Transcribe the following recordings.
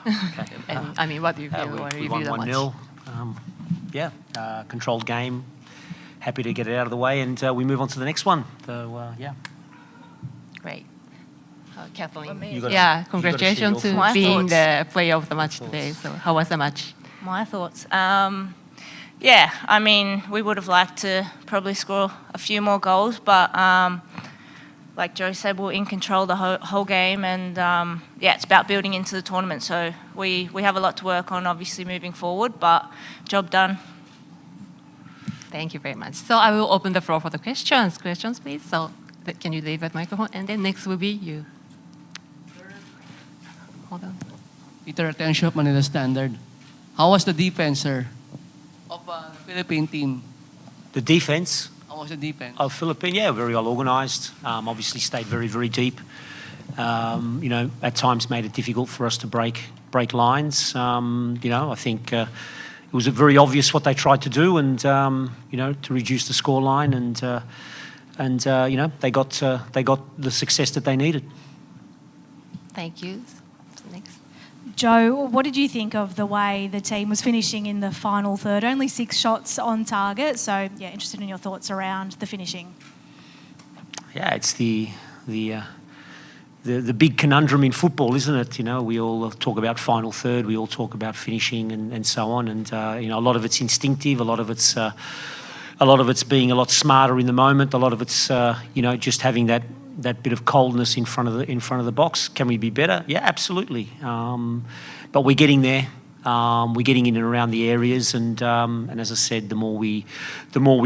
Okay. And I mean, what do you feel? Or We review won the match? 1-0. Controlled game. Happy to get it out of the way, and we move on to the next one. So, Great. Kathleen. You gotta- Yeah, you gotta congratulations share to your thoughts. being My the player of the match today. So how was the match? My thoughts. Yeah, I mean, we would have liked to probably score a few more goals, but like Joe said, we're in control the whole game, and yeah, it's about building into the tournament. So we have a lot to work on, obviously, moving forward, but job done. Thank you very much. So I will open the floor for the questions. Questions, please. So can you leave that microphone? And then next will be you. Hold on. Peter Atensio, Manila Standard. How was the defense, sir, of the Philippine team? The defence How was the defense? of Philippine, very well organised. Obviously stayed very, very deep. At times made it difficult for us to break lines. I think it was very obvious what they tried to do, and to reduce the scoreline, and they got the success that they needed. Thank you. Next. Joe, what did you think of the way the team was finishing in the final third? Only 6 shots on target, so interested in your thoughts around the finishing. Yeah, it's the big conundrum in football, isn't it? We all talk about final third, we all talk about finishing and so on, and a lot of it's instinctive, a lot of it's being a lot smarter in the moment, a lot of it's just having that bit of coldness in front of the box. Can we be better? Yeah, absolutely. But we're getting there. We're getting in and around the areas, and as I said, the more we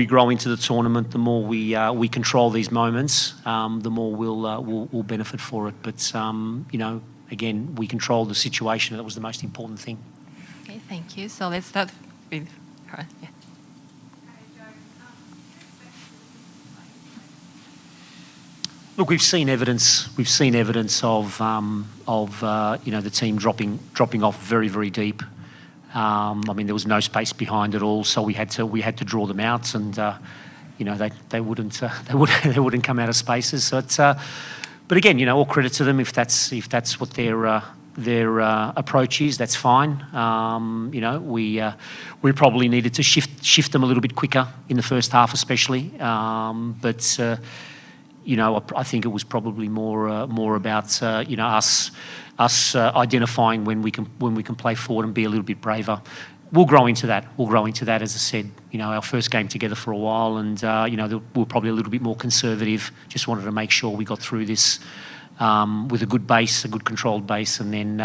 grow into the tournament, the more we control these moments, the more we'll benefit for it. But again, we control the situation. That was the most important thing. Okay, thank you. So let's start with her. Yeah. Look, we've seen evidence of the team dropping off very, very deep. There was no space behind it all, so we had to draw them out, and they wouldn't come out of spaces. So it's but again, all credit to them if that's what their approach is. That's fine. We probably needed to shift them a little bit quicker in the first half, especially, but. I think it was probably more about us identifying when we can play forward and be a little bit braver. We'll grow into that. As I said, our first game together for a while, and we're probably a little bit more conservative. Just wanted to make sure we got through this with a good base, a good controlled base, and then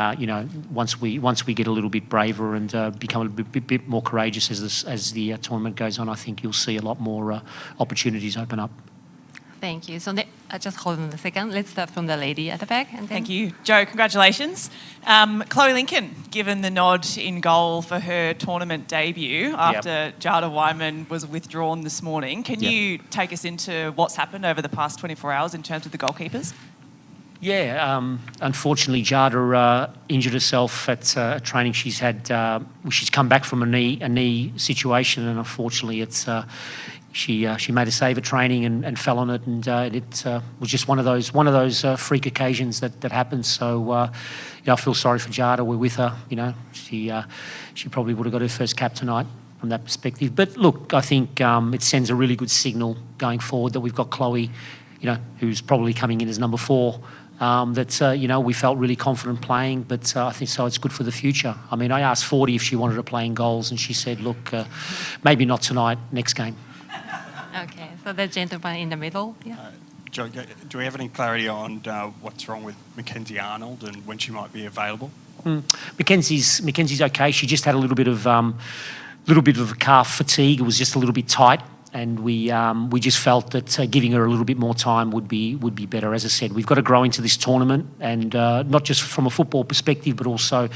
once we get a little bit braver and become a bit more courageous as the tournament goes on, I think you'll see a lot more opportunities open up. Thank you. So just hold on a second. Let's start from the lady at the back. And then... Thank you. Joe, congratulations. Chloe Lincoln, given the nod in goal for her tournament debut after Jada Wyman was withdrawn this morning. Can you take us into what's happened over the past 24 hours in terms of the goalkeepers? Yeah, unfortunately, Jada injured herself at training. She's come back from a knee situation, and unfortunately, she made a save at training and fell on it, and it was just one of those freak occasions that happens. So I feel sorry for Jada. We're with her. She probably would have got her first cap tonight from that perspective. But look, I think it sends a really good signal going forward that we've got Chloe, who's probably coming in as number 4. We felt really confident playing, but I think so. It's good for the future. I asked Fordy if she wanted to play in goals, and she said, "Look, maybe not tonight. Next game." Okay, so the gentleman in the middle. Yeah. Joe, do we have any clarity on what's wrong with Mackenzie Arnold and when she might be available? Mackenzie's okay. She just had a little bit of calf fatigue. It was just a little bit tight, and we just felt that giving her a little bit more time would be better. As I said, we've got to grow into this tournament, and not just from a football perspective, but also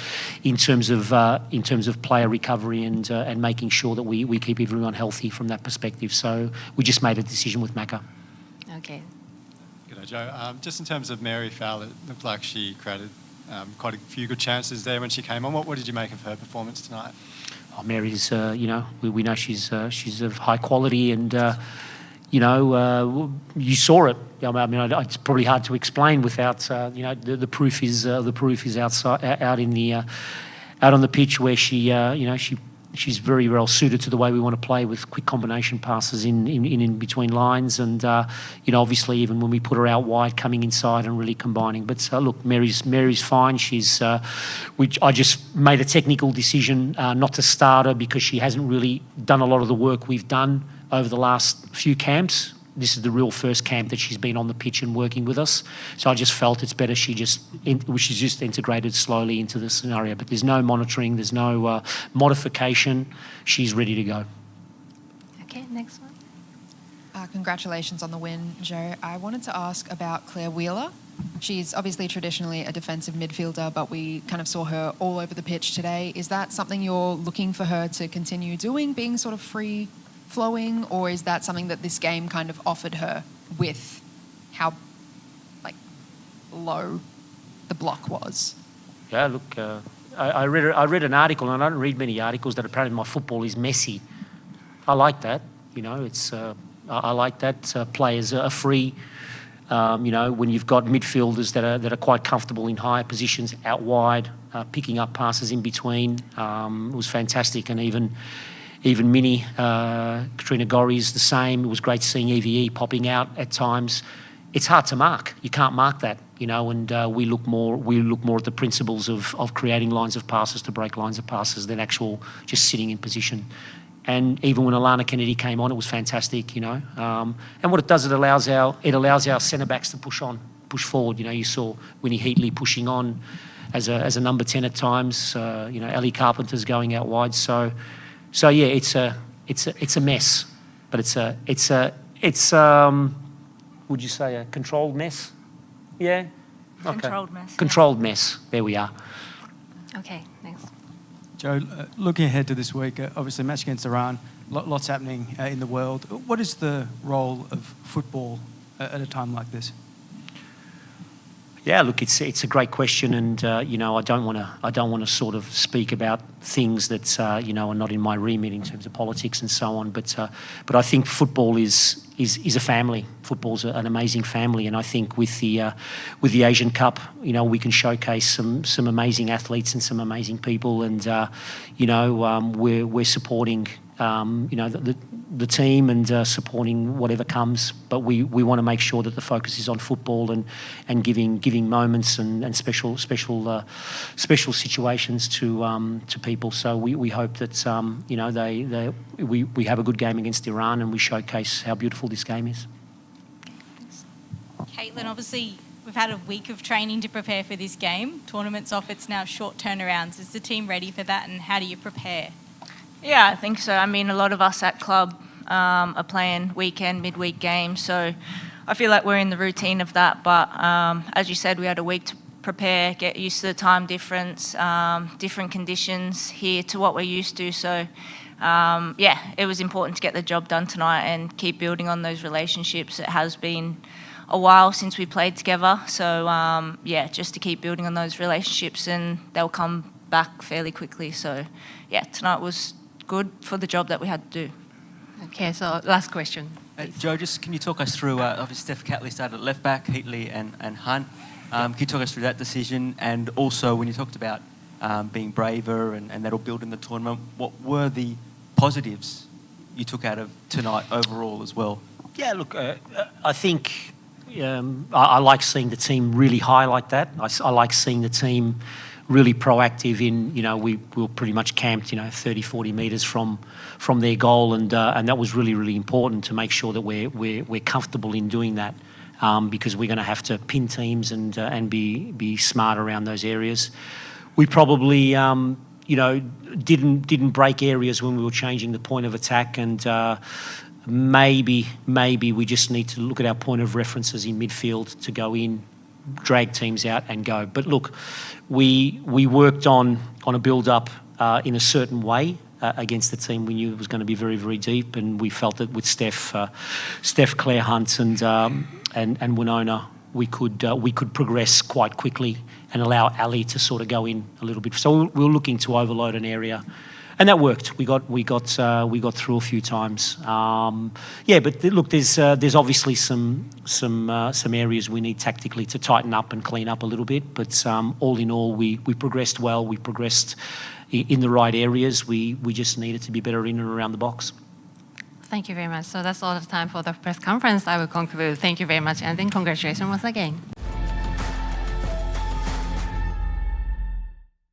in terms of player recovery and making sure that we keep everyone healthy from that perspective. So we just made a decision with Macca. Okay. G'day, Joe. Just in terms of Mary Fowler, it looked like she created quite a few good chances there when she came on. What did you make of her performance tonight? Mary's, we know she's of high quality, and you saw it. I mean, it's probably hard to explain without, the proof is outside, out on the pitch where she's very well suited to the way we want to play with quick combination passes in between lines, and obviously even when we put her out wide, coming inside and really combining. But look, Mary's fine. I just made a technical decision not to start her because she hasn't really done a lot of the work we've done over the last few camps. This is the real first camp that she's been on the pitch and working with us. So I just felt it's better she's just integrated slowly into the scenario. But there's no monitoring, there's no modification. She's ready to go. Okay, next one. Congratulations on the win, Joe. I wanted to ask about Clare Wheeler. She's obviously traditionally a defensive midfielder, but we kind of saw her all over the pitch today. Is that something you're looking for her to continue doing, being sort of free-flowing, or is that something that this game kind of offered her with how, low the block was? Yeah, look, I read an article, and I don't read many articles, that apparently my football is messy. I like that. I like that. Players are free. When you've got midfielders that are quite comfortable in higher positions out wide, picking up passes in between. It was fantastic, and even Minnie, Katrina Gorry's the same. It was great seeing EVE popping out at times. It's hard to mark. You can't mark that, and we look more at the principles of creating lines of passes to break lines of passes than actual just sitting in position. And even when Alana Kennedy came on, it was fantastic, And what it does, it allows our centre backs to push forward. You saw Winnie Heatley pushing on as a number 10 at times. Ellie Carpenter's going out wide. So yeah, it's a mess, but it's would you say a controlled mess? Yeah. Okay. Controlled mess. Controlled mess. There we are. Okay, next. Joe, looking ahead to this week, obviously match against Iran, lots happening in the world. What is the role of football at a time like this? Yeah, look, it's a great question, and I don't want to sort of speak about things that are not in my remit in terms of politics and so on. But I think football is a family. Football's an amazing family, and I think with the Asian Cup, we can showcase some amazing athletes and some amazing people, and we're supporting the team and supporting whatever comes, but we want to make sure that the focus is on football and giving moments and special situations to people. So we hope that we have a good game against Iran and we showcase how beautiful this game is. Caitlin, obviously we've had a week of training to prepare for this game. Tournament's off, it's now short turnarounds. Is the team ready for that, and how do you prepare? Yeah, I think so. I mean, a lot of us at club are playing weekend, midweek games, so I feel like we're in the routine of that. But as you said, we had a week to prepare, get used to the time difference, different conditions here to what we're used to. So it was important to get the job done tonight and keep building on those relationships. It has been a while since we played together, so just to keep building on those relationships, and they'll come back fairly quickly. So tonight was good for the job that we had to do. Okay, so last question. Joe, just can you talk us through, obviously Steph Catley started at left back, Heatley and Hunt. Can you talk us through that decision? And also when you talked about being braver and that'll build in the tournament, what were the positives you took out of tonight overall as well? Yeah, look, I think I like seeing the team really high like that. I like seeing the team really proactive in, we were pretty much camped, 30, 40 metres from their goal, and that was really, really important to make sure that we're comfortable in doing that, because we're going to have to pin teams and be smart around those areas. We probably, didn't break areas when we were changing the point of attack, and maybe we just need to look at our point of references in midfield to go in, drag teams out and go. But look, we worked on a build-up in a certain way against the team we knew it was going to be very, very deep, and we felt that with Steph, Claire Hunt and Winona, we could progress quite quickly and allow Ali to sort of go in a little bit. So we were looking to overload an area And that worked. We got through a few times. But look, there's obviously some areas we need tactically to tighten up and clean up a little bit. But all in all, we progressed well. We progressed in the right areas. We just needed to be better in and around the box. Thank you very much. So that's all the time for the press conference. I will conclude. Thank you very much, and then congratulations once again.